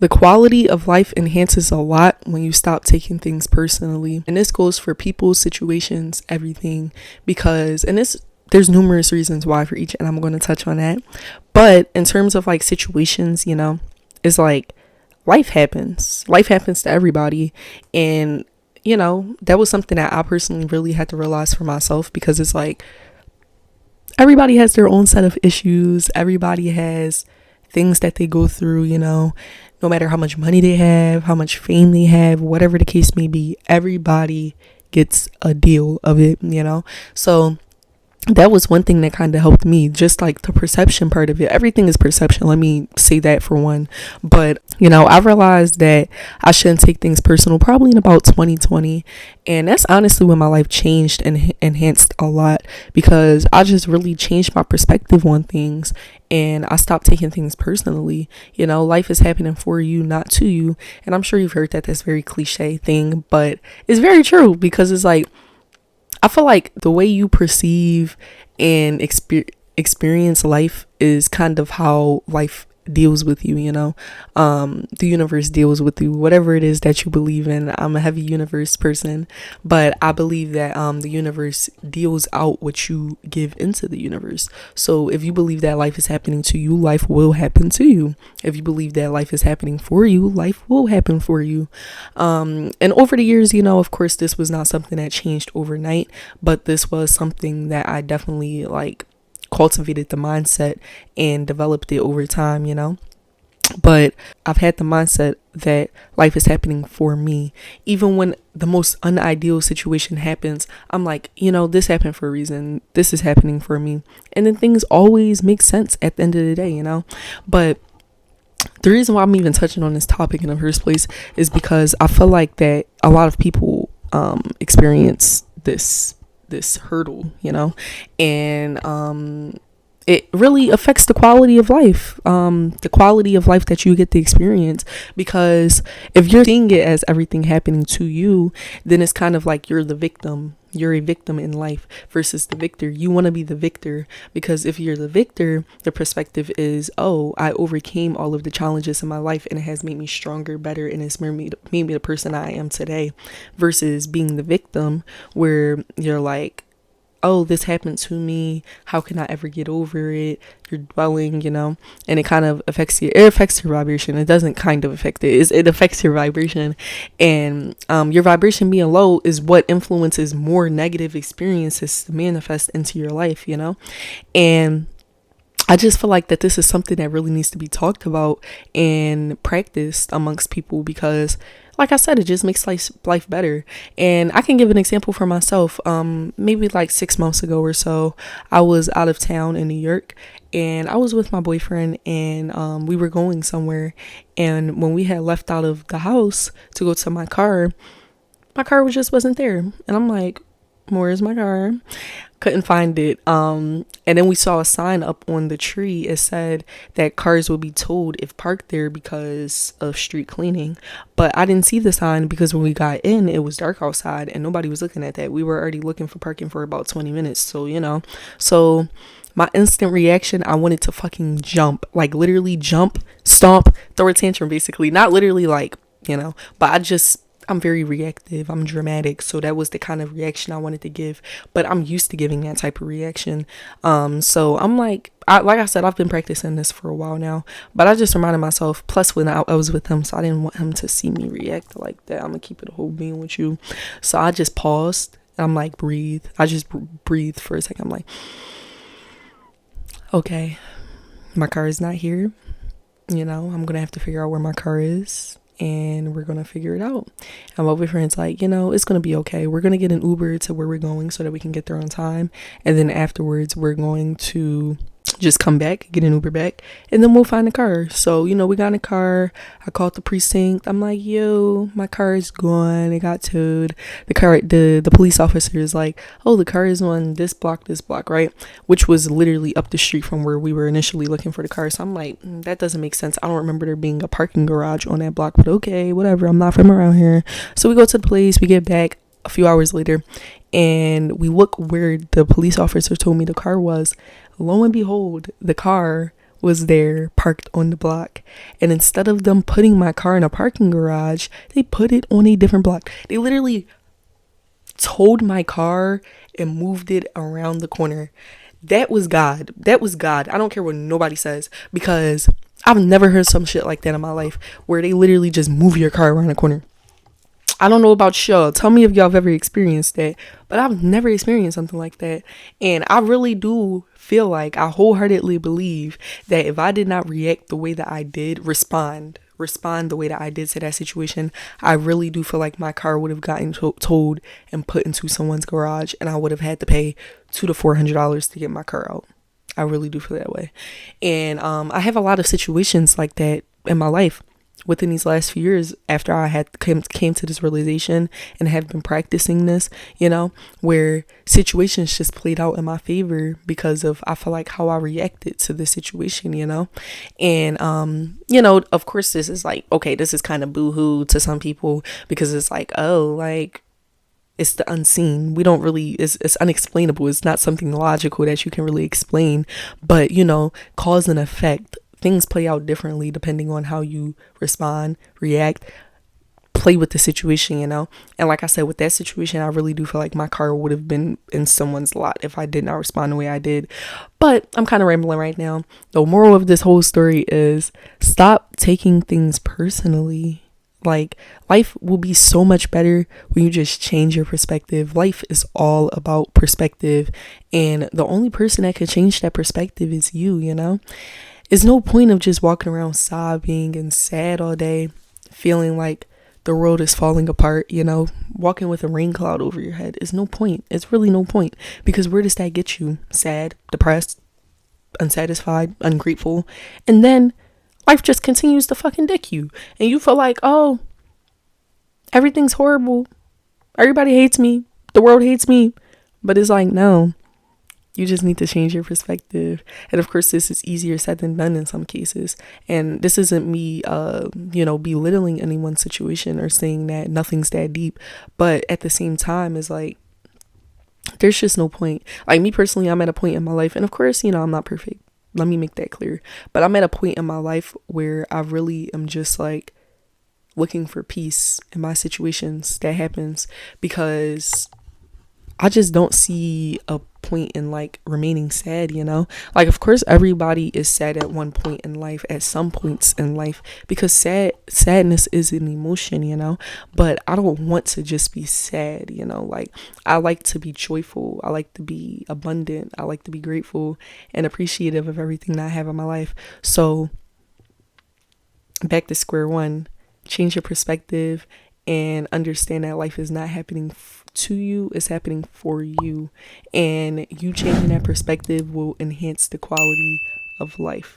The quality of life enhances a lot when you stop taking things personally. And this goes for people, situations, everything. Because, and this, there's numerous reasons why for each, and I'm going to touch on that. But in terms of like situations, you know, it's like life happens. Life happens to everybody. And, you know, that was something that I personally really had to realize for myself, because it's like everybody has their own set of issues. Everybody has things that they go through, you know, no matter how much money they have, how much fame they have, whatever the case may be, everybody gets a deal of it, you know. So that was one thing that kind of helped me, just like the perception part of it. Everything is perception, let me say that for one. But you know, I realized that I shouldn't take things personal probably in about 2020, and that's honestly when my life changed and enhanced a lot, because I just really changed my perspective on things, and I stopped taking things personally. You know, life is happening for you, not to you. And I'm sure you've heard that, that's very cliche thing, but it's very true, because it's like, I feel like the way you perceive and experience life is kind of how life deals with you, you know. The universe deals with you, whatever it is that you believe in. I'm a heavy universe person, but I believe that the universe deals out what you give into the universe. So if you believe that life is happening to you, life will happen to you. If you believe that life is happening for you, life will happen for you. And over the years, you know, of course, this was not something that changed overnight, but this was something that I definitely like cultivated the mindset and developed it over time, you know. But I've had the mindset that life is happening for me. Even when the most unideal situation happens, I'm like, you know, this happened for a reason. This is happening for me. And then things always make sense at the end of the day, you know. But the reason why I'm even touching on this topic in the first place is because I feel like that a lot of people experience this hurdle, you know, and it really affects the quality of life, that you get to experience. Because if you're seeing it as everything happening to you, then it's kind of like you're the victim. You're a victim in life versus the victor. You want to be the victor, because if you're the victor, the perspective is, oh, I overcame all of the challenges in my life and it has made me stronger, better, and it's made me the person I am today. Versus being the victim, where you're like, oh, this happened to me, how can I ever get over it? You're dwelling, you know, and it kind of affects your vibration. It doesn't kind of affect it, it affects your vibration. And your vibration being low is what influences more negative experiences to manifest into your life, you know. And I just feel like that this is something that really needs to be talked about and practiced amongst people, because like I said, it just makes life better. And I can give an example for myself. Maybe like 6 months ago or so, I was out of town in New York, and I was with my boyfriend, and we were going somewhere. And when we had left out of the house to go to my car just wasn't there. And I'm like, where's my car? Couldn't find it. And then we saw a sign up on the tree. It said that cars will be towed if parked there because of street cleaning. But I didn't see the sign, because when we got in, it was dark outside and nobody was looking at that. We were already looking for parking for about 20 minutes. So, you know, so my instant reaction, I wanted to fucking jump, like literally jump, stomp, throw a tantrum, basically. Not literally, like, you know, but I'm very reactive. I'm dramatic. So that was the kind of reaction I wanted to give. But I'm used to giving that type of reaction. So I'm like I said, I've been practicing this for a while now. But I just reminded myself, plus when I was with him, so I didn't want him to see me react like that. I'm going to keep it a whole being with you. So I just paused. I'm like, breathe. I just breathed for a second. I'm like, okay, my car is not here. You know, I'm going to have to figure out where my car is. And we're gonna figure it out. And my boyfriend's like, you know, it's gonna be okay. We're gonna get an Uber to where we're going so that we can get there on time. And then afterwards, we're going to just come back, get an Uber back, and then we'll find a car. So, you know, we got in a car. I called the precinct. I'm like, yo, my car is gone. It got towed. The police officer is like, oh, the car is on this block, right? Which was literally up the street from where we were initially looking for the car. So I'm like, that doesn't make sense. I don't remember there being a parking garage on that block, but okay, whatever. I'm not from around here. So we go to the place, we get back a few hours later, and we look where the police officer told me the car was. Lo and behold, the car was there parked on the block. And instead of them putting my car in a parking garage, they put it on a different block. They literally towed my car and moved it around the corner. That was God. That was God. I don't care what nobody says, because I've never heard some shit like that in my life, where they literally just move your car around the corner. I don't know about y'all. Tell me if y'all have ever experienced that. But I've never experienced something like that. And I really do feel like, I wholeheartedly believe that if I did not react the way that I did, respond the way that I did to that situation, I really do feel like my car would have gotten towed and put into someone's garage, and I would have had to pay $200 to $400 to get my car out. I really do feel that way. And I have a lot of situations like that in my life within these last few years, after I had came to this realization and have been practicing this, where situations just played out in my favor because of, I feel like, how I reacted to the situation, and of course this is like, okay, this is kind of boohoo to some people, because it's like, oh, like, it's the unseen. We don't really, it's unexplainable. It's not something logical that you can really explain, but cause and effect. Things play out differently depending on how you respond, react, play with the situation, And like I said, with that situation, I really do feel like my car would have been in someone's lot if I did not respond the way I did. But I'm kind of rambling right now. The moral of this whole story is, stop taking things personally. Like, life will be so much better when you just change your perspective. Life is all about perspective. And the only person that can change that perspective is you, It's no point of just walking around sobbing and sad all day, feeling like the world is falling apart, walking with a rain cloud over your head. It's no point. It's really no point, because where does that get you? Sad, depressed, unsatisfied, ungrateful. And then life just continues to fucking dick you. And you feel like, oh, everything's horrible. Everybody hates me. The world hates me. But it's like, no. You just need to change your perspective. And of course, this is easier said than done in some cases. And this isn't me, belittling anyone's situation or saying that nothing's that deep. But at the same time, it's like, there's just no point. Like, me personally, I'm at a point in my life. And of course, I'm not perfect. Let me make that clear. But I'm at a point in my life where I really am just like looking for peace in my situations that happens, because I just don't see a point in like remaining sad, Like, of course, everybody is sad at one point in life, at some points in life, because sadness is an emotion, But I don't want to just be sad, Like, I like to be joyful. I like to be abundant. I like to be grateful and appreciative of everything that I have in my life. So back to square one, change your perspective and understand that life is not happening to you, it's happening for you. And you changing that perspective will enhance the quality of life.